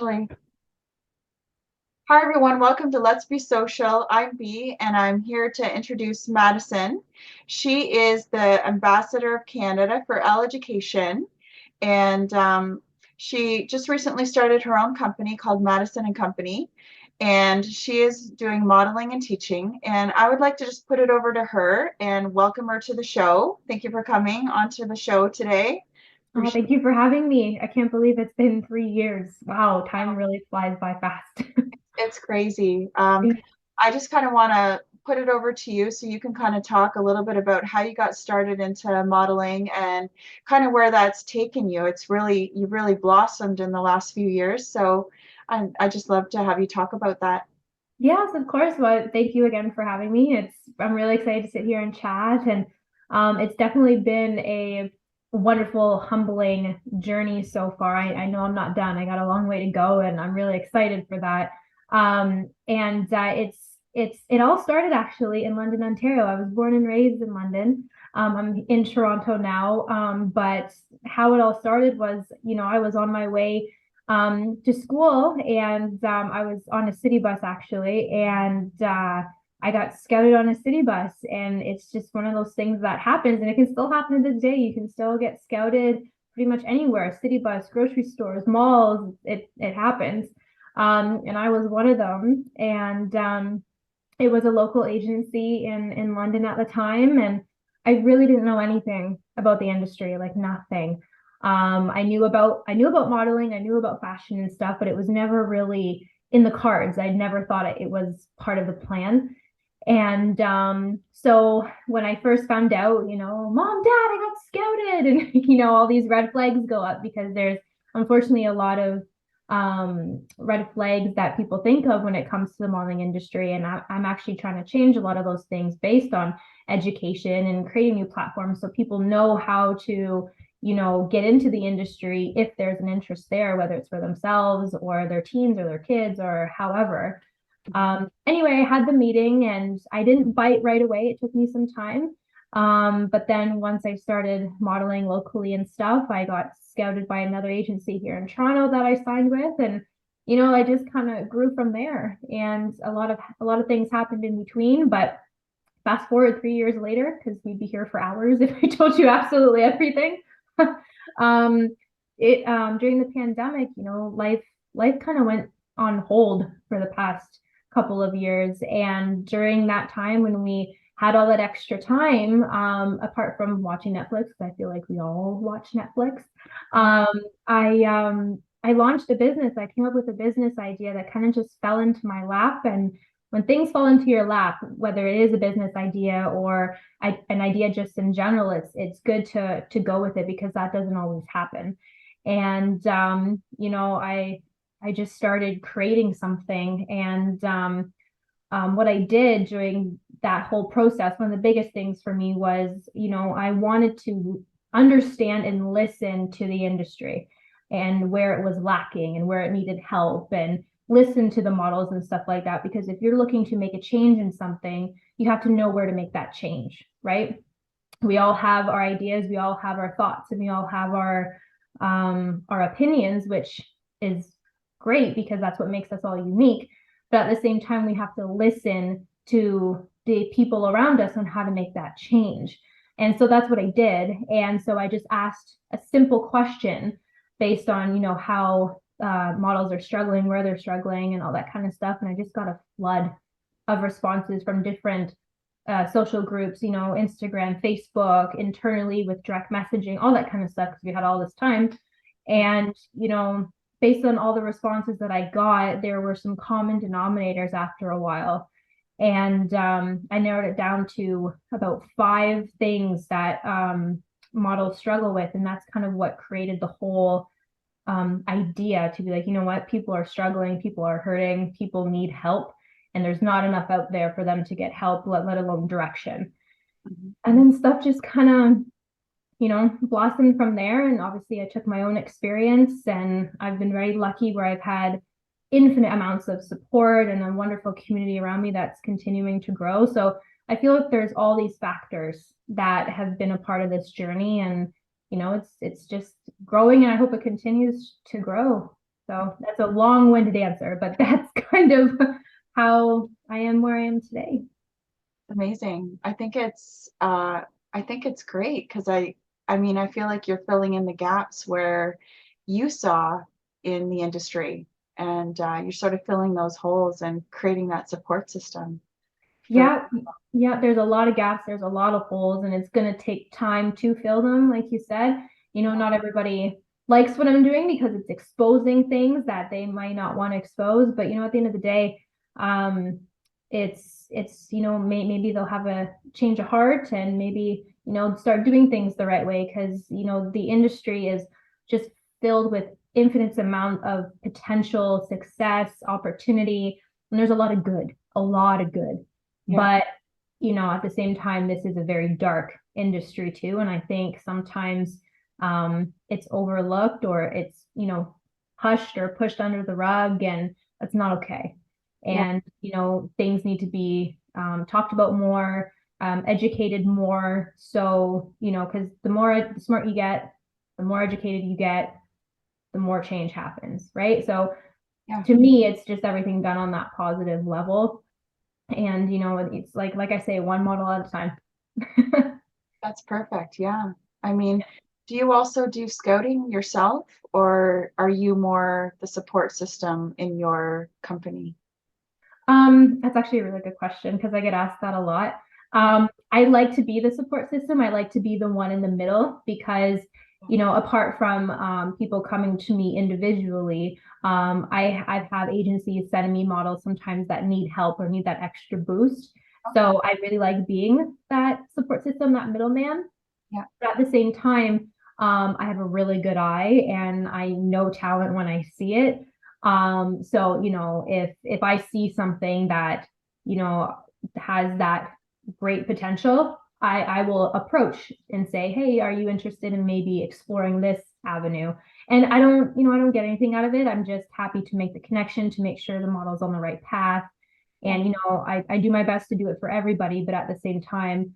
Actually. Hi, everyone. Welcome to Let's Be Social. I'm Bea, and I'm here to introduce Maddison. She is the Ambassador of Canada for ELLE Education, and she just recently started her own company called Maddison Company, and she is doing modeling and teaching. And I would like to just put it over to her and welcome her to the show. Thank you for coming onto the show today. Oh, Appreciate thank you for having me. I can't believe it's been 3 years. Wow, time really flies by fast. It's crazy. I just kind of want to put it over to you so you can kind of talk a little bit about how you got started into modeling and kind of where that's taken you. You've really blossomed in the last few years. So I just love to have you talk about that. Yes, of course. Well, thank you again for having me. I'm really excited to sit here and chat, and it's definitely been a wonderful, humbling journey so far. I know I'm not done. I got a long way to go, and I'm really excited for that. And it all started actually in London, Ontario. I was born and raised in London. I'm in Toronto now. But how it all started was, I was on my way to school, and I was on a city bus actually, and I got scouted on a city bus, and it's just one of those things that happens, and it can still happen to this day. You can still get scouted pretty much anywhere, city bus, grocery stores, malls. It happens, and I was one of them, and it was a local agency in London at the time, and I really didn't know anything about the industry, like nothing. I knew about modeling, I knew about fashion and stuff, but it was never really in the cards. I never thought it was part of the plan. And so when I first found out, Mom, Dad, I got scouted, and all these red flags go up because there's unfortunately a lot of red flags that people think of when it comes to the modeling industry. And I'm actually trying to change a lot of those things based on education and creating new platforms so people know how to get into the industry if there's an interest there, whether it's for themselves or their teens or their kids or however. Anyway, I had the meeting and I didn't bite right away. It took me some time. But then once I started modeling locally and stuff, I got scouted by another agency here in Toronto that I signed with. And, I just kind of grew from there. And a lot of things happened in between, but fast forward 3 years later, because we'd be here for hours if I told you absolutely everything. um, it During the pandemic, life kind of went on hold for the past couple of years, and during that time when we had all that extra time, apart from watching Netflix, I feel like we all watch Netflix. Um, I launched a business. I came up with a business idea that kind of just fell into my lap, and when things fall into your lap, whether it is a business idea or an idea just in general, it's good to go with it because that doesn't always happen. And I just started creating something, and what I did during that whole process, one of the biggest things for me was, I wanted to understand and listen to the industry and where it was lacking and where it needed help, and listen to the models and stuff like that. Because if you're looking to make a change in something, you have to know where to make that change, right? We all have our ideas, we all have our thoughts, and we all have our opinions, which is great because that's what makes us all unique. But at the same time, we have to listen to the people around us on how to make that change. And so that's what I did. And so I just asked a simple question based on, how models are struggling, where they're struggling, and all that kind of stuff. And I just got a flood of responses from different social groups, Instagram, Facebook, internally with direct messaging, all that kind of stuff, because we had all this time. And, based on all the responses that I got, there were some common denominators after a while. And I narrowed it down to about 5 things that models struggle with. And that's kind of what created the whole idea to be like, what, people are struggling, people are hurting, people need help, and there's not enough out there for them to get help, let alone direction. Mhm. And then stuff just kind of, blossomed from there. And obviously, I took my own experience, and I've been very lucky where I've had infinite amounts of support and a wonderful community around me that's continuing to grow. So I feel like there's all these factors that have been a part of this journey, and it's just growing, and I hope it continues to grow. So that's a long-winded answer, but that's kind of how I am where I am today. Amazing. I think it's great because I mean I feel like you're filling in the gaps where you saw in the industry, and you're sort of filling those holes and creating that support system for. Yeah, yeah, there's a lot of gaps, there's a lot of holes, and it's going to take time to fill them, like you said. Not everybody likes what I'm doing because it's exposing things that they might not want to expose, but at the end of the day, um, maybe they'll have a change of heart and maybe, start doing things the right way because, the industry is just filled with infinite amount of potential success, opportunity, and there's a lot of good, a lot of good. Yeah, But, at the same time, this is a very dark industry too. And I think sometimes it's overlooked or it's, hushed or pushed under the rug, and that's not okay. yeah, And, things need to be talked about more, educated more. So, because the smart you get, the more educated you get, the more change happens, right? So yeah. to me, it's just everything done on that positive level. And it's like I say, one model at a time. That's perfect. Yeah. I mean, do you also do scouting yourself, or are you more the support system in your company? That's actually a really good question because I get asked that a lot. I like to be the support system. I like to be the one in the middle because, apart from people coming to me individually, I've had agencies sending me models sometimes that need help or need that extra boost. Okay. So I really like being that support system, that middleman. Yeah. But at the same time, I have a really good eye and I know talent when I see it. So if I see something that you know has that great potential, I will approach and say, hey, are you interested in maybe exploring this avenue? And I don't get anything out of it. I'm just happy to make the connection to make sure the model's on the right path. Yeah. And I do my best to do it for everybody, but at the same time,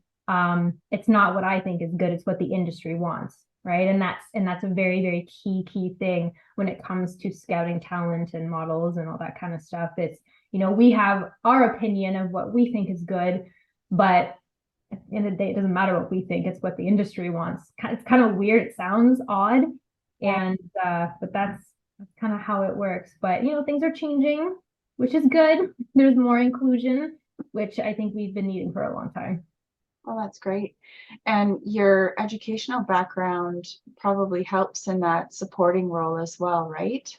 it's not what I think is good, it's what the industry wants, right? And that's a very, very key thing when it comes to scouting talent and models and all that kind of stuff. It's, we have our opinion of what we think is good, but at the end of the day, it doesn't matter what we think, it's what the industry wants. It's kind of weird, it sounds odd, Yeah. and but that's kind of how it works. But things are changing, which is good. There's more inclusion, which I think we've been needing for a long time. Well, that's great. And your educational background probably helps in that supporting role as well, right?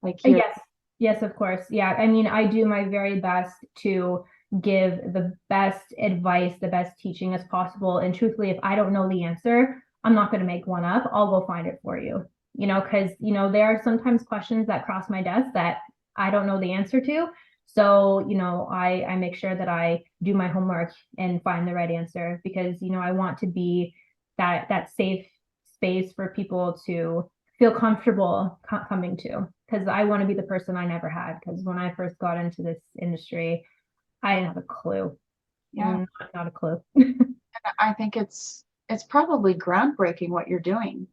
Like you're, Yes, yes, of course. Yeah, I mean, I do my very best to give the best advice, the best teaching as possible. And truthfully, if I don't know the answer, I'm not going to make one up. I'll go find it for you. Because there are sometimes questions that cross my desk that I don't know the answer to. So, I make sure that I do my homework and find the right answer because, I want to be that safe space for people to feel comfortable coming to because I want to be the person I never had because when I first got into this industry, I didn't have a clue. yeah. Not a clue. I think it's probably groundbreaking what you're doing,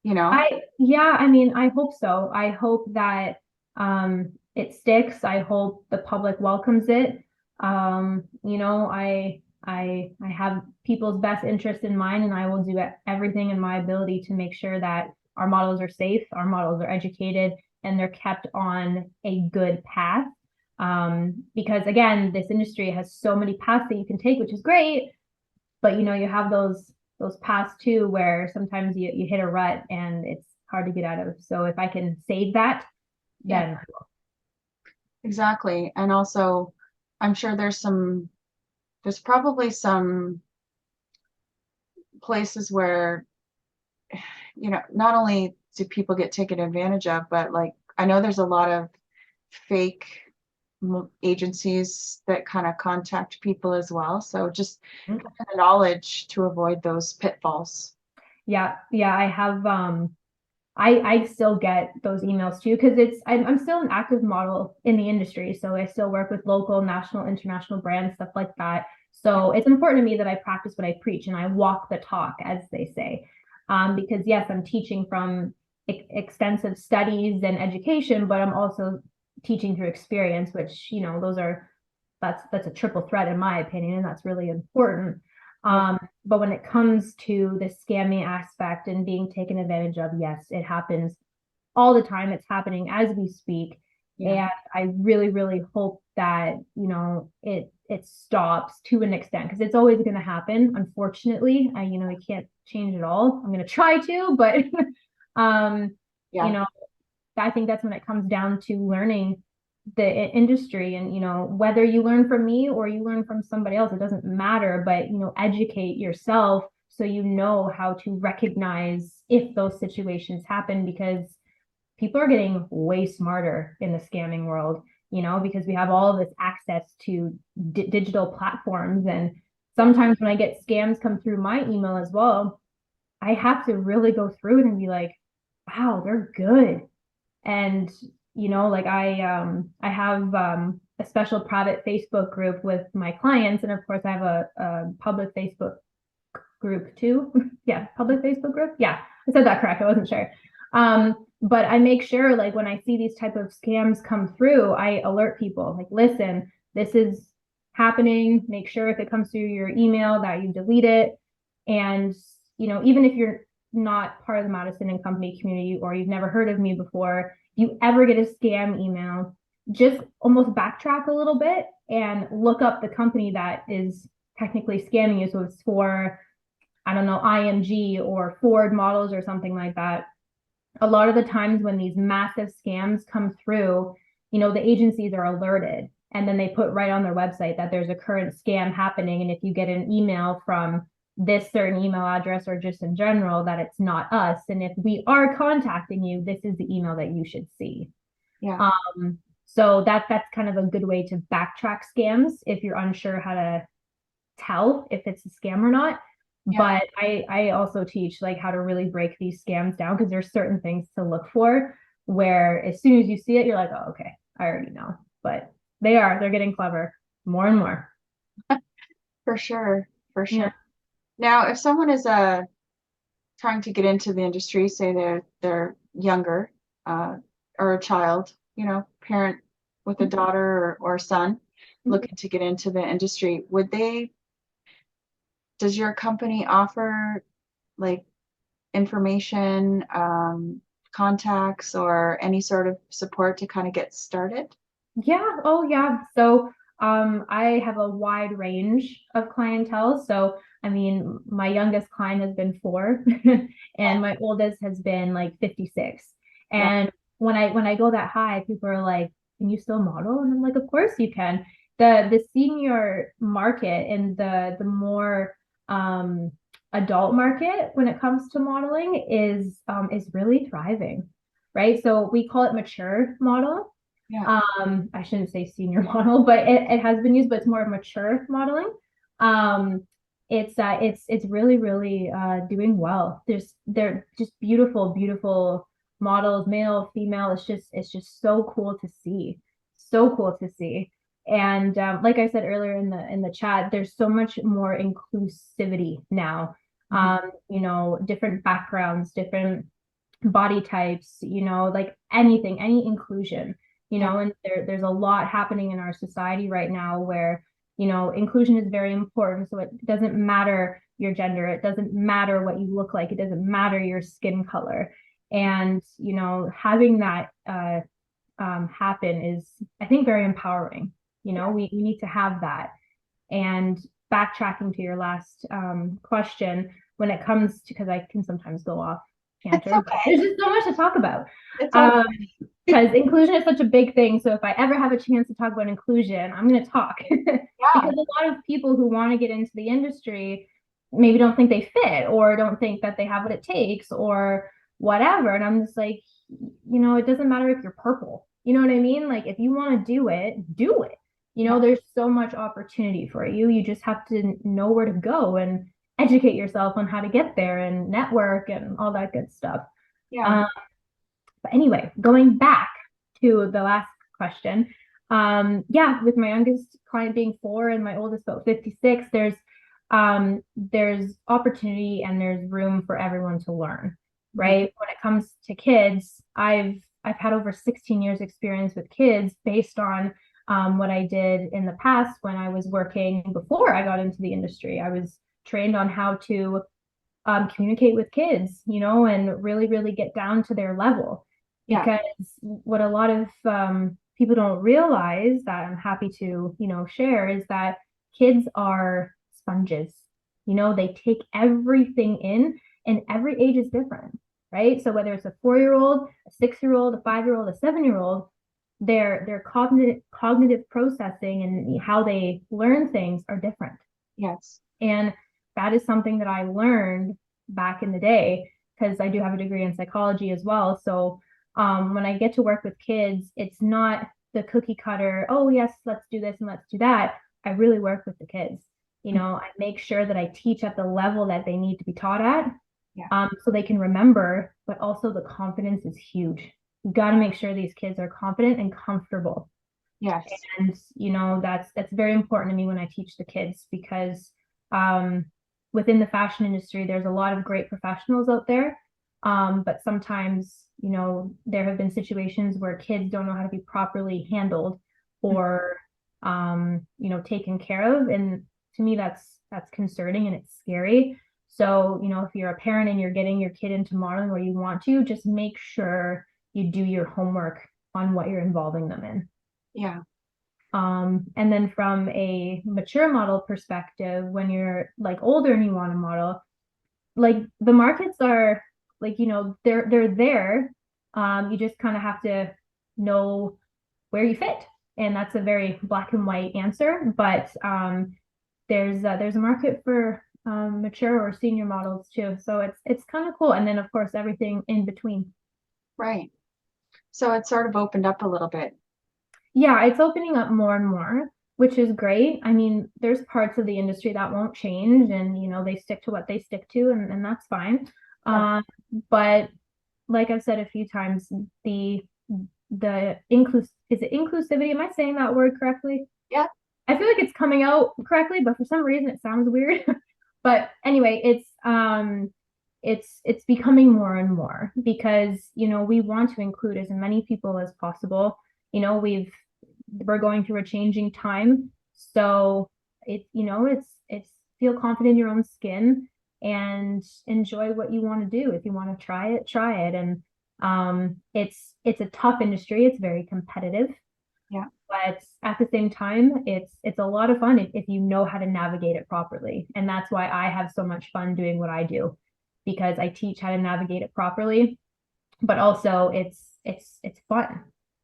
you know? Yeah, I mean, I hope so. I hope that it sticks. I hope the public welcomes it. I have people's best interest in mind, and I will do everything in my ability to make sure that our models are safe, our models are educated, and they're kept on a good path. Because again, this industry has so many paths that you can take, which is great, but you have those paths too where sometimes you hit a rut and it's hard to get out of. So if I can save that, Yeah, then exactly. And also, I'm sure there's probably some places where, not only do people get taken advantage of, but like I know there's a lot of fake agencies that kind of contact people as well. So just mm, having the knowledge to avoid those pitfalls. yeah, I have I still get those emails too because I'm still an active model in the industry, so I still work with local, national, international brands, stuff like that. So it's important to me that I practice what I preach and I walk the talk, as they say. Because yes, I'm teaching from extensive studies and education, but I'm also teaching through experience, which, that's a triple threat in my opinion, and that's really important. Yeah. But when it comes to the scamming aspect and being taken advantage of, yes, it happens all the time. It's happening as we speak. Yeah. And I really, really hope that, it stops to an extent, because it's always going to happen. Unfortunately, we can't change it all. I'm going to try to, but, um, you Yeah. know, I think that's when it comes down to learning the industry, and whether you learn from me or you learn from somebody else, it doesn't matter, but educate yourself so you know how to recognize if those situations happen, because people are getting way smarter in the scamming world, because we have all of this access to digital platforms. And Yeah. sometimes when I get scams come through my email as well, I have to really go through it and be like, wow, they're good. And like I have a special private Facebook group with my clients, and of course I have a public Facebook group too. Yeah, public Facebook group. Yeah, I said that correct. I wasn't sure. But I make sure, like, when I see these type of scams come through, I alert people, like, listen, this is happening. Make sure if it comes through your email that you delete it. And even if you're not part of the Maddison and Company community, or you've never heard of me before, you ever get a scam email, just almost backtrack a little bit and look up the company that is technically scamming you. So it's for, I don't know, IMG or Ford models or something like that. A lot of the times when these massive scams come through, the agencies are alerted, and then they put right on their website that there's a current scam happening. And if you get an email from this certain email address, or just in general, that it's not us. And if we are contacting you, this is the email that you should see. Yeah. So that's kind of a good way to backtrack scams if you're unsure how to tell if it's a scam or not. Yeah. But I also teach, like, how to really break these scams down, because there's certain things to look for where as soon as you see it, you're like, oh, okay, I already know. But they're getting clever more and more. For sure. For Yeah. sure. Now, if someone is trying to get into the industry, say they're younger, uh, or a child, parent with a daughter or son looking to get into the industry, does your company offer like information, contacts, or any sort of support to kind of get started? Yeah. Oh, yeah. So, I have a wide range of clientele. So, I mean, my youngest client has been 4, Yeah. and my oldest has been like 56. Yeah. And when I go that high, people are like, "Can you still model?" And I'm like, "Of course you can." The senior market and the more adult market when it comes to modeling is really thriving, right? So we call it mature model. Yeah. I shouldn't say senior model, but it has been used, but it's more mature modeling. It's really, really doing well. They're just beautiful, beautiful models, male, female. It's just so cool to see. So cool to see. And like I said earlier in the chat, there's so much more inclusivity now. Mhm. Different backgrounds, different body types, like anything, any inclusion, Yeah. and there's a lot happening in our society right now where, inclusion is very important. So it doesn't matter your gender, it doesn't matter what you look like, it doesn't matter your skin color. And, having that happen is, I think, very empowering. Yeah. We need to have that. And backtracking to your last question, when it comes to, because I can sometimes go off It's canter, but there's okay. just so much to talk about. It's okay. Um, because inclusion is such a big thing. So if I ever have a chance to talk about inclusion, I'm going to talk. Yeah. Because a lot of people who want to get into the industry maybe don't think they fit, or don't think that they have what it takes, or whatever. And I'm just like, it doesn't matter if you're purple. You know what I mean? Like, if you want to do it, do it. Yeah. There's so much opportunity for you. You just have to know where to go and educate yourself on how to get there and network and all that good stuff. Yeah. Um, but anyway, going back to the last question, yeah, with my youngest client being 4 and my oldest about 56, there's opportunity and there's room for everyone to learn. Mhm. right? When it comes to kids, I've had over 16 years experience with kids based on what I did in the past when I was working before I got into the industry. I was trained on how to communicate with kids, and really, really get down to their level. Yeah. Because what a lot of people don't realize that I'm happy to, share is that kids are sponges. They take everything in, and every age is different, right? So whether it's a 4-year-old, a 6-year-old, a 5-year-old, a 7-year-old, their cognitive processing and how they learn things are different. Yes. And that is something that I learned back in the day because I do have a degree in psychology as well. So when I get to work with kids, it's not the cookie cutter, oh, yes, let's do this and let's do that. I really work with the kids. I make sure that I teach at the level that they need to be taught at, Yeah. so they can remember, but also the confidence is huge. You got to make sure these kids are confident and comfortable. Yes. And that's very important to me when I teach the kids because um, within the fashion industry, there's a lot of great professionals out there. But sometimes, there have been situations where kids don't know how to be properly handled or, taken care of. And to me, that's concerning and it's scary. So, if you're a parent and you're getting your kid into modeling where you want to, just make sure you do your homework on what you're involving them in. Yeah. And then from a mature model perspective, when you're like older and you want to model, like the markets are like, they're there. You just kind of have to know where you fit. And that's a very black and white answer, but there's a market for mature or senior models too. So it's kind of cool. And then of course everything in between. Right. So it sort of opened up a little bit. Yeah, it's opening up more and more, which is great. I mean, there's parts of the industry that won't change and they stick to what they stick to and that's fine. Yeah. But like I've said a few times, the is it inclusivity? Am I saying that word correctly? Yeah. I feel like it's coming out correctly, but for some reason it sounds weird. But anyway, it's becoming more and more because we want to include as many people as possible. We're going through a changing time, so it's feel confident in your own skin and enjoy what you want to do. If you want to try it. And it's a tough industry. It's very competitive, Yeah. but at the same time, it's a lot of fun if you know how to navigate it properly. And that's why I have so much fun doing what I do because I teach how to navigate it properly, but also it's fun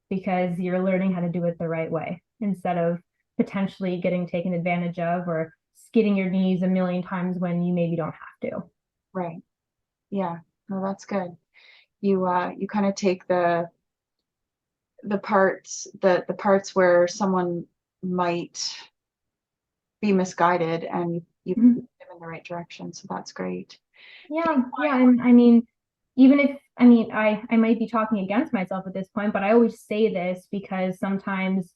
because you're learning how to do it the right way instead of potentially getting taken advantage of or skidding your knees a million times when you maybe don't have to. Right. Yeah. No, that's good. You kind of take the parts where someone might be misguided and you Mhm. put them in the right direction. So that's great. Yeah. And I mean, even if I mean I might be talking against myself at this point, but I always say this because sometimes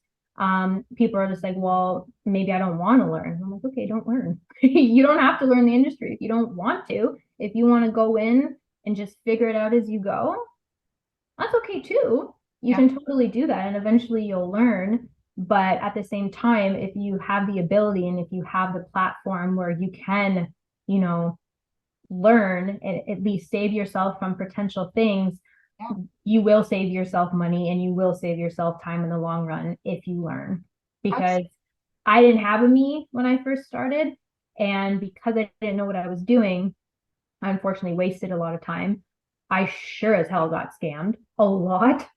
people are just like, well, maybe I don't want to learn. I'm like, okay, don't learn. You don't have to learn the industry if you don't want to. If you want to go in and just figure it out as you go, that's okay too. You Yeah. can totally do that and eventually you'll learn. But at the same time, if you have the ability and if you have the platform where you can, you know, learn and at least save yourself from potential things, Yeah. you will save yourself money and you will save yourself time in the long run if you learn. Because Absolutely. I didn't have a me when I first started. And because I didn't know what I was doing, I unfortunately wasted a lot of time. I sure as hell got scammed a lot.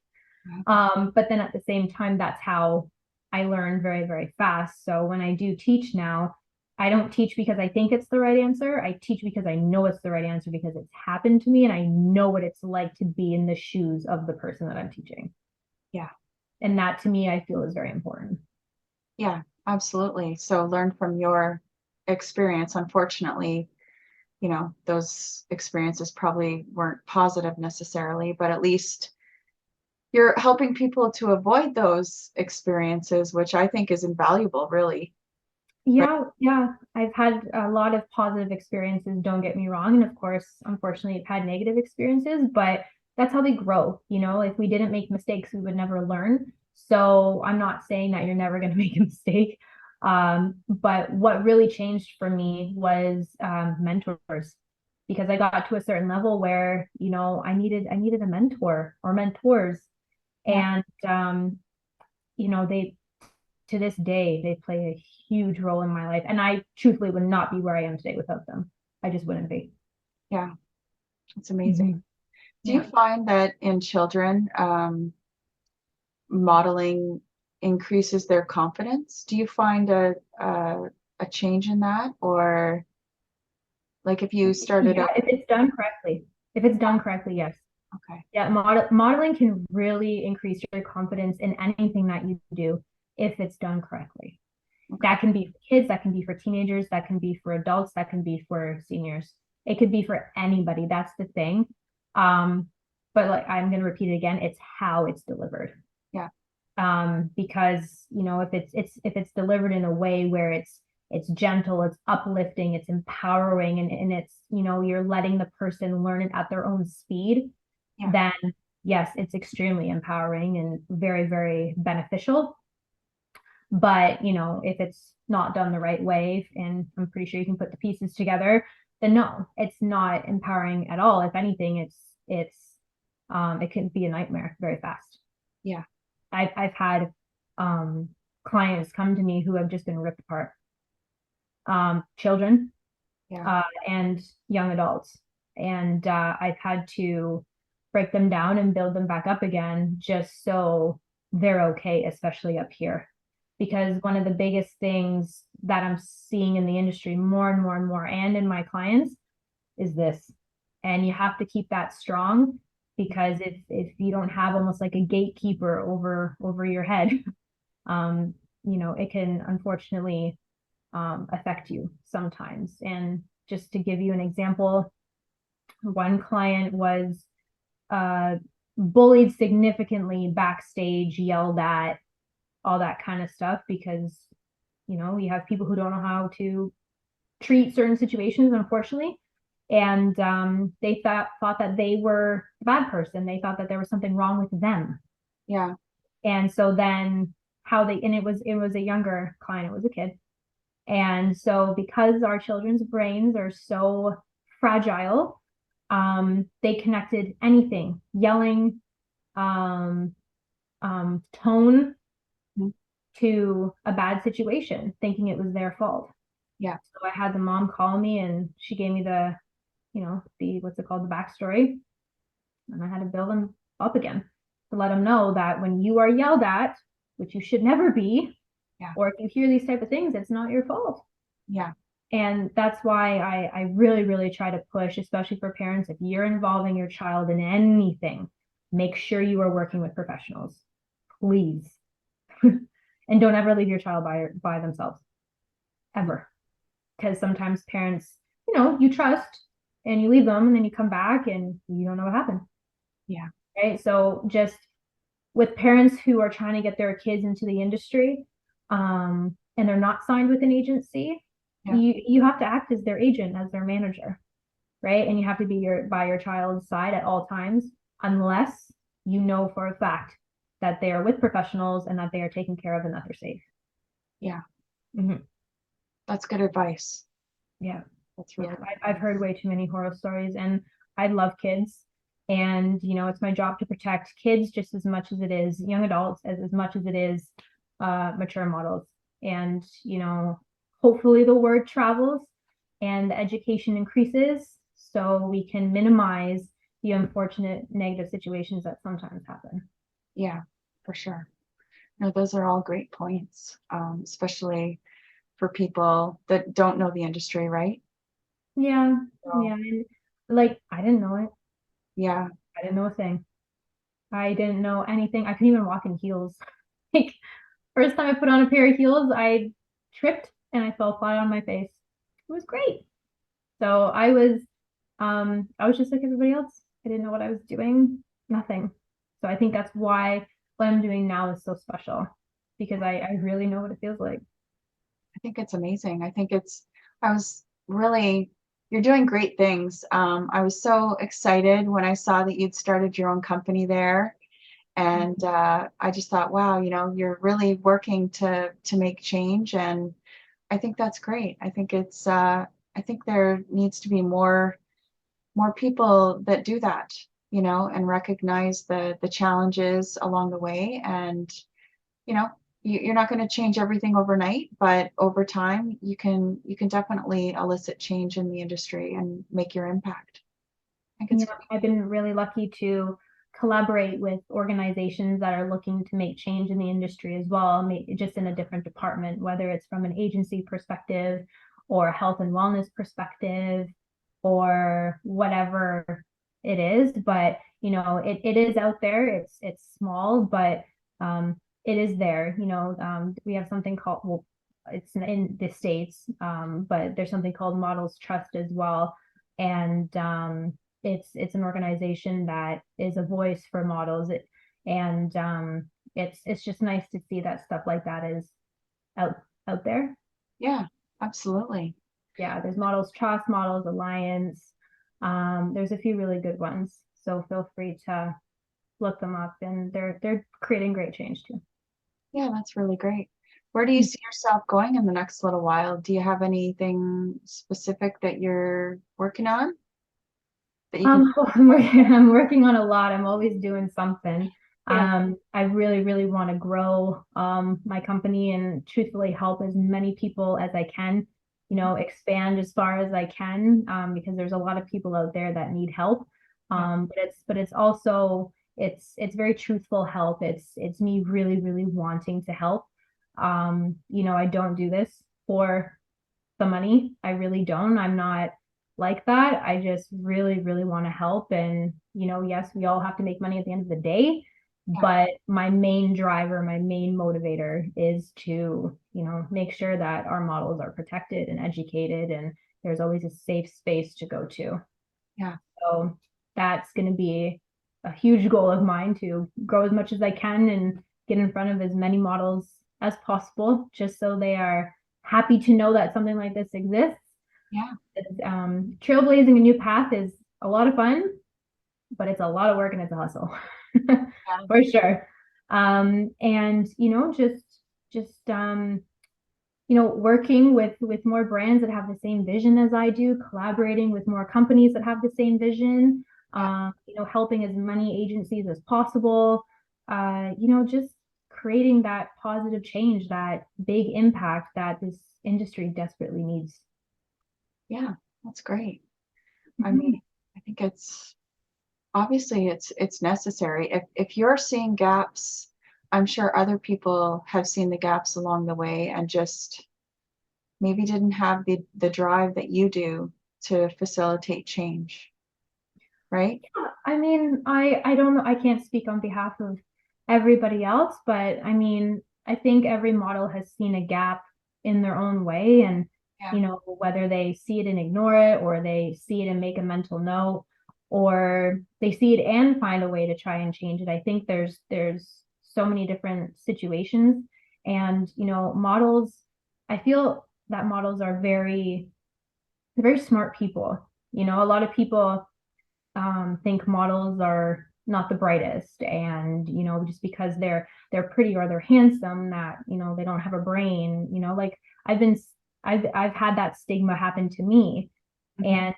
Yeah. But then at the same time, that's how I learn very, very fast. So when I do teach now, I don't teach because I think it's the right answer. I teach because I know it's the right answer because it's happened to me and I know what it's like to be in the shoes of the person that I'm teaching. Yeah. And that to me, I feel is very important. Yeah. Absolutely. So learn from your experience. Unfortunately, those experiences probably weren't positive necessarily, but at least you're helping people to avoid those experiences, which I think is invaluable, really. right? Yeah. I've had a lot of positive experiences, don't get me wrong. And of course, unfortunately, I've had negative experiences, but that's how we grow. If we didn't make mistakes, we would never learn. So I'm not saying that you're never going to make a mistake. But what really changed for me was mentors, because I got to a certain level where, I needed a mentor or mentors. Yeah. And they to this day, they play a huge role in my life. And I truthfully would not be where I am today without them. I just wouldn't be. Yeah. It's amazing. Mhm. Do you Yeah. find that in children, modeling increases their confidence? Do you find a change in that, or like if you started Yeah, out? if it's done correctly. If it's done correctly, yes. Okay. Yeah, modeling can really increase your confidence in anything that you do if it's done correctly. Okay. That can be for kids, that can be for teenagers, that can be for adults, that can be for seniors. It could be for anybody. That's the thing. But like I'm going to repeat it again, it's how it's delivered. Yeah. Because if it's delivered in a way where it's gentle, it's uplifting, it's empowering, and it's you're letting the person learn it at their own speed, Yeah. then yes, it's extremely empowering and very, very beneficial. But if it's not done the right way, and I'm pretty sure you can put the pieces together, then no, it's not empowering at all. If anything, it can be a nightmare very fast. Yeah. I've had clients come to me who have just been ripped apart, children Yeah. and young adults, and I've had to break them down and build them back up again just so they're okay, especially up here. Because one of the biggest things that I'm seeing in the industry more and more and more, and in my clients, is this. And you have to keep that strong, because if you don't have almost like a gatekeeper over your head, um, it can unfortunately affect you sometimes. And just to give you an example, one client was uh, bullied significantly backstage, yelled at, all that kind of stuff, because you have people who don't know how to treat certain situations, unfortunately. And they thought that they were the bad person. They thought that there was something wrong with them. Yeah. And so then and it was a younger client, it was a kid. And so because our children's brains are so fragile, they connected anything, yelling, um, tone, Mhm. to a bad situation, thinking it was their fault. Yeah. So I had the mom call me, and she gave me the what's it called, the backstory. And I had to build them up again to let them know that when you are yelled at, which you should never be, Yeah. or if you hear these type of things, it's not your fault. Yeah. And that's why I really, really try to push, especially for parents, if you're involving your child in anything, make sure you are working with professionals, please. And don't ever leave your child by themselves, ever. Because sometimes parents, you trust, and you leave them, and then you come back and you don't know what happened. Yeah. Right. So just with parents who are trying to get their kids into the industry, and they're not signed with an agency, Yeah. you have to act as their agent, as their manager, right? And you have to be by your child's side at all times, unless you know for a fact that they are with professionals and that they are taken care of and that they're safe. Yeah. Mm-hmm. That's good advice. Yeah. That's Yeah. really good I've heard way too many horror stories, and I love kids. And, it's my job to protect kids just as much as it is young adults, as much as it is mature models. And, hopefully the word travels and the education increases so we can minimize the unfortunate negative situations that sometimes happen. Yeah, for sure. No, those are all great points, especially for people that don't know the industry, right? Yeah. So, Yeah. And like, I didn't know it. yeah. I didn't know a thing. I didn't know anything. I couldn't even walk in heels. Like, first time I put on a pair of heels, I tripped and I fell flat on my face. It was great. So I was just like everybody else. I didn't know what I was doing, nothing. So I think that's why what I'm doing now is so special, because I really know what it feels like. I think it's amazing. I was really, you're doing great things. I was so excited when I saw that you'd started your own company there. And I just thought, wow, you're really working to make change. And I think that's great. I think there needs to be more people that do that, and recognize the challenges along the way. And you know you're not going to change everything overnight, but over time you can definitely elicit change in the industry and make your impact. I think Yeah, it's I've been really lucky to collaborate with organizations that are looking to make change in the industry as well, just in a different department, whether it's from an agency perspective or health and wellness perspective or whatever it is. But it is out there. It's small, but it is there. We have something called, well, it's in the States, but there's something called Models Trust as well. And it's an organization that is a voice for models. And it's just nice to see that stuff like that is out out there. Yeah, absolutely. Yeah, there's Models Trust, Models Alliance. There's a few really good ones, so feel free to look them up, and they're creating great change too. Yeah, that's really great. Where do you see yourself going in the next little while? Do you have anything specific that you're working on that you can? I'm working on a lot. I'm always doing something. Yeah, I really, really want to grow my company and truthfully help as many people as I can, expand as far as I can, because there's a lot of people out there that need help. yeah, But it's also it's very truthful help. It's me really, really wanting to help. I don't do this for the money. I really don't. I'm not like that. I just really, really want to help. And, yes, we all have to make money at the end of the day. yeah, But my main driver, my main motivator is to, make sure that our models are protected and educated and there's always a safe space to go to. yeah, So that's going to be a huge goal of mine to grow as much as I can and get in front of as many models as possible, just so they are happy to know that something like this exists. yeah, Trailblazing a new path is a lot of fun, but it's a lot of work and it's a hustle yeah, for sure. And just working with more brands that have the same vision as I do, collaborating with more companies that have the same vision, yeah, helping as many agencies as possible, just creating that positive change, that big impact that this industry desperately needs. yeah. That's great. I mean, Mhm. I think it's obviously it's necessary. If you're seeing gaps, I'm sure other people have seen the gaps along the way and just maybe didn't have the drive that you do to facilitate change, right? I mean, I don't know. I can't speak on behalf of everybody else, but I mean, I think every model has seen a gap in their own way, and Yeah, whether they see it and ignore it, or they see it and make a mental note, or they see it and find a way to try and change it. I think there's so many different situations, and models. I feel that models are very smart people. A lot of people think models are not the brightest, and just because they're pretty or they're handsome, that they don't have a brain. Like i've been I've had that stigma happen to me. hmm, And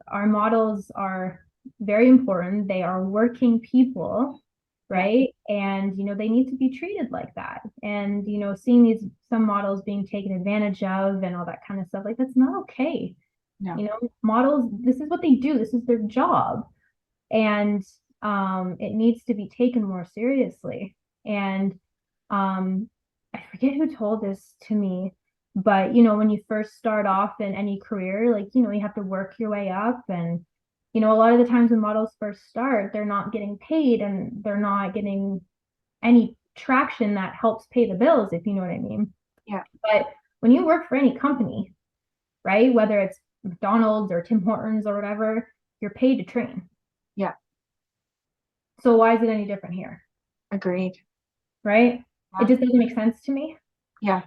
our models are very important. They are working people, yeah, right? And they need to be treated like that. And seeing these some models being taken advantage of and all that kind of stuff, like, that's not okay. no, Models, this is what they do, this is their job. And it needs to be taken more seriously. And I forget who told this to me, but when you first start off in any career, like, you have to work your way up. And a lot of the times when models first start, they're not getting paid and they're not getting any traction that helps pay the bills, if you know what I mean. yeah, But when you work for any company, right? Whether it's McDonald's or Tim Hortons or whatever, you're paid to train. yeah, So why is it any different here? agreed. Right? It Yeah, just doesn't make sense to me. Yeah.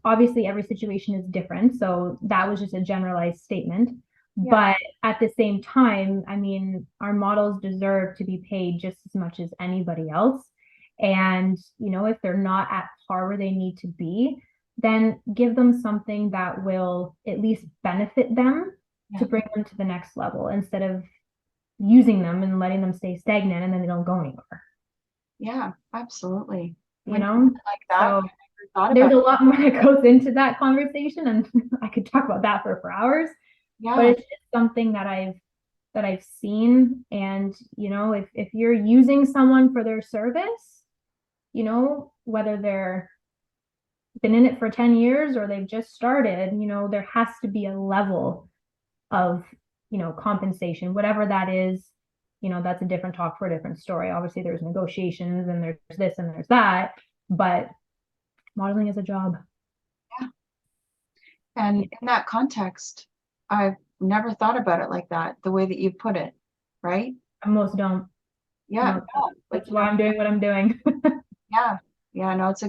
Obviously, every situation is different, so that was just a generalized statement. Yeah. But at the same time, I mean, our models deserve to be paid just as much as anybody else. And, if they're not at par where they need to be, then give them something that will at least benefit them to Yeah. bring them to the next level instead of using them and letting them stay stagnant and then they don't go anywhere, Yeah. Absolutely. you When you know? put it like that, So I never thought there's about a it. lot more that goes into that conversation, and I could talk about that for hours, but Yeah. it's just something that I've seen. And if you're using someone for their service, whether they're been in it for 10 years or they've just started, there has to be a level of compensation, whatever that is. That's a different talk for a different story. Obviously there's negotiations and there's this and there's that, but modeling is a job. Yeah. And Yeah, in that context, I've never thought about it like that, the way that you put it, right? most don't. Yeah. No, No, like that's you why never, I'm doing what I'm doing. yeah. Yeah. No, it's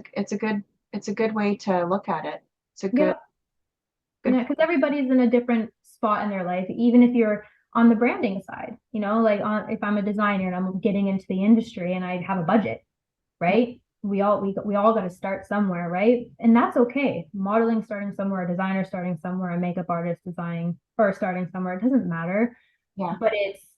a good way to look at it. It's a good, Yeah, good yeah, because everybody's in a different spot in their life. Even if you're on the branding side, like if I'm a designer and I'm getting into the industry and I have a budget, point. right? We all got to start somewhere, right? And that's okay. Modeling starting somewhere, a designer starting somewhere, a makeup artist designing or starting somewhere, it doesn't matter. Yeah. But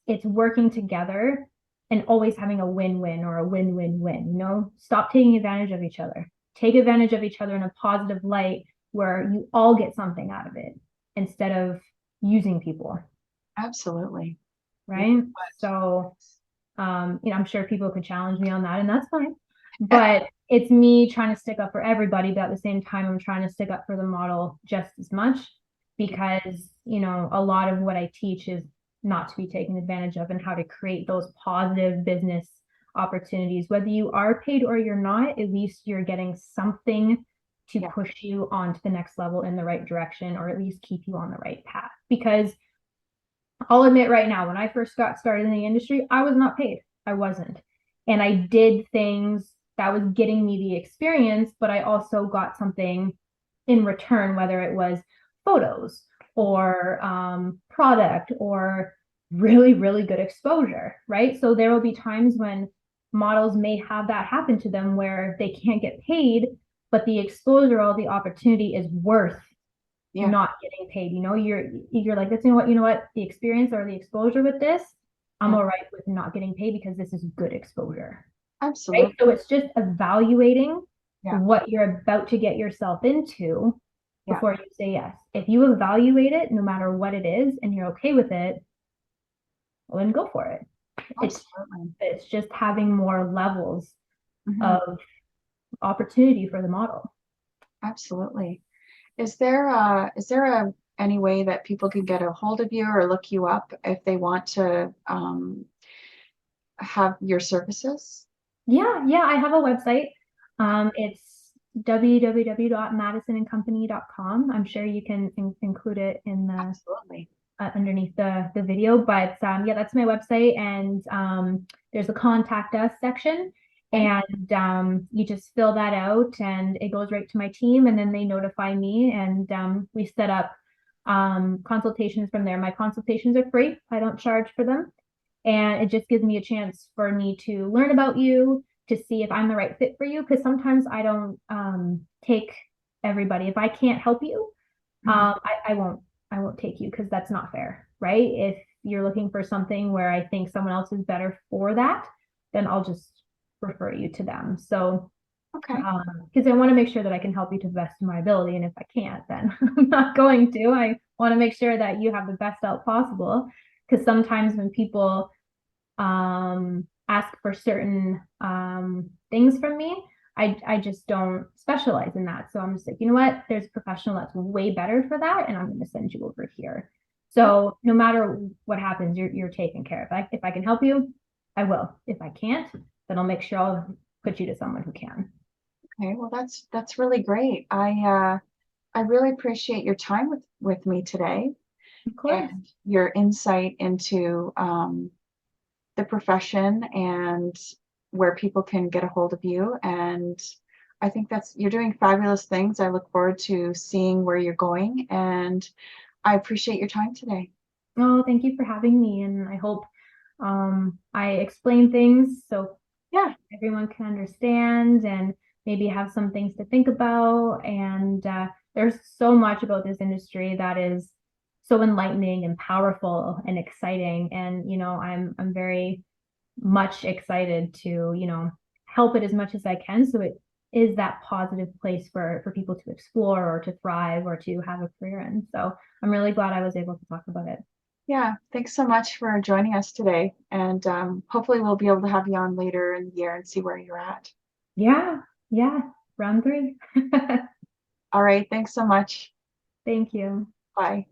it's working together and always having a win-win or a win-win-win. Stop taking advantage of each other. Take advantage of each other in a positive light where you all get something out of it instead of using people, Absolutely. You right? know So I'm sure people could challenge me on that, and that's fine. But it's me trying to stick up for everybody, but at the same time, I'm trying to stick up for the model just as much because, a lot of what I teach is not to be taken advantage of and how to create those positive business opportunities. Whether you are paid or you're not, at least you're getting something to Yeah. push you on to the next level in the right direction, or at least keep you on the right path. Because I'll admit right now, when I first got started in the industry, I was not paid. I wasn't. And I did things that was getting me the experience, but I also got something in return, whether it was photos or product or really, really good exposure, right? So there will be times when models may have that happen to them where they can't get paid, but the exposure or the opportunity is worth Yeah. not getting paid. You're like, this, you know what, the experience or the exposure with this, I'm Yeah. all right with not getting paid because this is good exposure. Right. Absolutely. So it's just evaluating Yeah. what you're about to get yourself into Yeah. before you say yes. If you evaluate it, no matter what it is, and you're okay with it, well, then go for it. It's Absolutely. it's just having more levels Hmm. of opportunity for the model. Absolutely. Is there any way that people can get a hold of you or look you up if they want to have your services? Yeah, yeah, I have a website. It's www.maddisonandcompany.com. I'm sure you can include it in the Absolutely. underneath the video, but yeah, that's my website, and there's a contact us section, Okay. and you just fill that out, and it goes right to my team, and then they notify me, and we set up consultations from there. My consultations are free. I don't charge for them. And it just gives me a chance for me to learn about you, to see if I'm the right fit for you. Because sometimes I don't take everybody. If I can't help you, Hmm. I won't take you because that's not fair, right? If you're looking for something where I think someone else is better for that, then I'll just refer you to them. So Okay. because I want to make sure that I can help you to the best of my ability. And if I can't, then I'm not going to. I want to make sure that you have the best help possible. Because sometimes when people ask for certain things from me, I just don't specialize in that. So I'm just like, you know what? There's a professional that's way better for that, and I'm going to send you over here. So no matter what happens, you're taken care of. If I can help you, I will. If I can't, then I'll make sure I'll put you to someone who can. Okay. Well, that's really great. I really appreciate your time with me today Of course. and your insight into the profession and where people can get a hold of you. And I think you're doing fabulous things. I look forward to seeing where you're going, and I appreciate your time today. Oh, thank you for having me, and I hope I explain things so Yeah, everyone can understand and maybe have some things to think about. And there's so much about this industry that is so enlightening and powerful and exciting. And I'm very much excited to help it as much as I can, so it is that positive place for people to explore or to thrive or to have a career in. So I'm really glad I was able to talk about it. yeah. Thanks so much for joining us today, and hopefully we'll be able to have you on later in the year and see where you're at. Yeah, yeah. Round three. All right. Thanks so much. Thank you. Bye.